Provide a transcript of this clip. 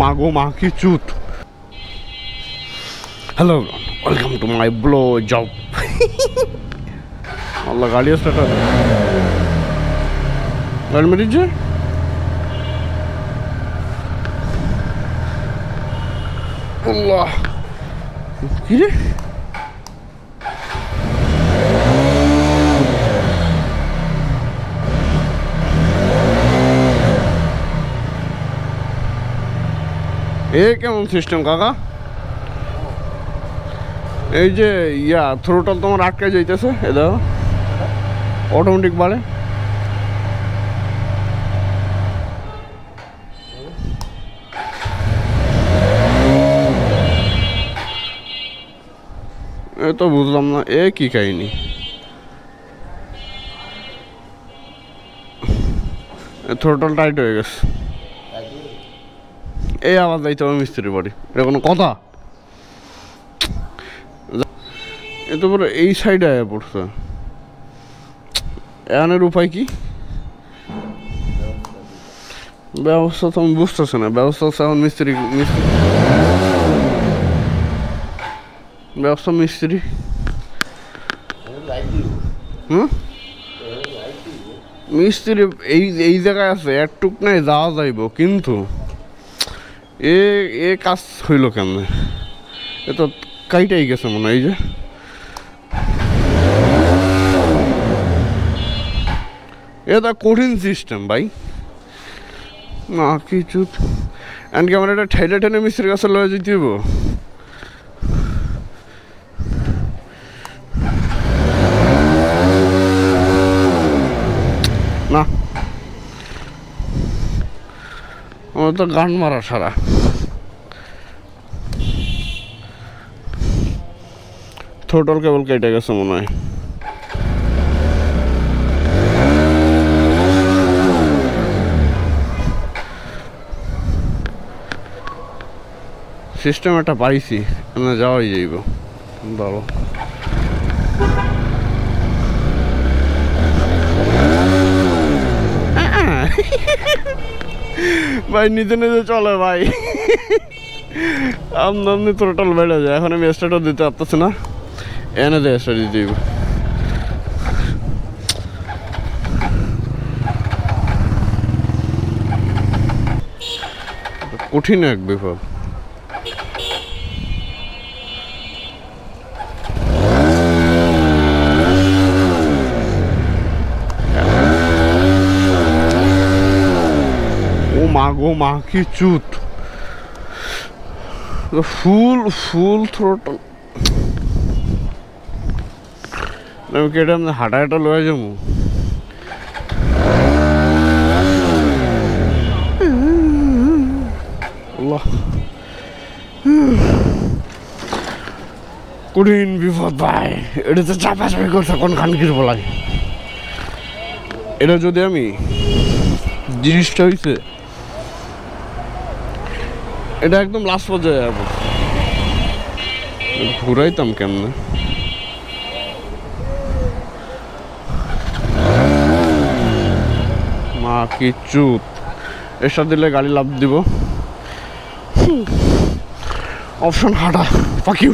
মা গো মা কি চুত। Hello welcome to my blow job. Allah গাড়ি স্টার্ট হবে, গাড়ি মেরেছে। আল্লাহ কি রে, এ কেমন সিস্টেম কাকা? এই যে থ্রোটল তোমার আটকে যাইতেছে, এ দেখো অটোমেটিক বাড়ে। এ তো বুঝলাম না, এ কি কাহিনী? থ্রোটল টাইট হয়ে গেছে, এই আওয়াজ যাইতে হবে মিস্ত্রির বাড়ি, এটা কোনো কথা? এ তো পুরো এই সাইডে আয়া পড়ছে, এনের উপায় কি? ব্যবস্থা তো আমি বুঝতেছি না, ব্যবস্থা এখন মিস্ত্রি ব্যবস্থা মিস্ত্রি। মিস্ত্রি এই জায়গায় আছে, একটুক নাই যাওয়া যাইব, কিন্তু এ কাজ হইল কেমনে? এ তো কাইটাই গেছে মনে হয়। এই যে এটা কঠিন সিস্টেম ভাই, না কিছু এমনকি আমার এটা ঠেলে ঠেলে মিস্ত্রির কাছে লয়ে যেতে হইব। না আমার তো গান মারা সারা। থ্রোটল কেবল কেটে গেছে মনে হয়। সিস্টেম একটা পাইছি, যাওয়াই যাইব ভালো। ভাই নিজে নিজে চলে ভাই, আমদানি থ্রোটল বেড়ে যায়। এখন আমি স্টার্টও দিতে পারতেছি না, এনে দিয়ে স্টার্ট দিতে দিব। কঠিন এক বিপদ। ও মা গো মা কি চুত, ফুল থ্রোটল। আমি কেটে হাঁটা হাঁটা লয়ে যাবো। কঠিন বিপদ ভাই, এটা তো চাপাচাপি করছে কোন খান কিরবো লাগে। এটা যদি আমি জিনিসটা হইছে এটা একদম লাস্ট পর্যায়ে যাবো, ঘুরাইতাম কেমনে? মা কি চুপ, এসব দিলে গাড়ি লাভ দিব। অপশন হাঁটা, ফাঁকিউ।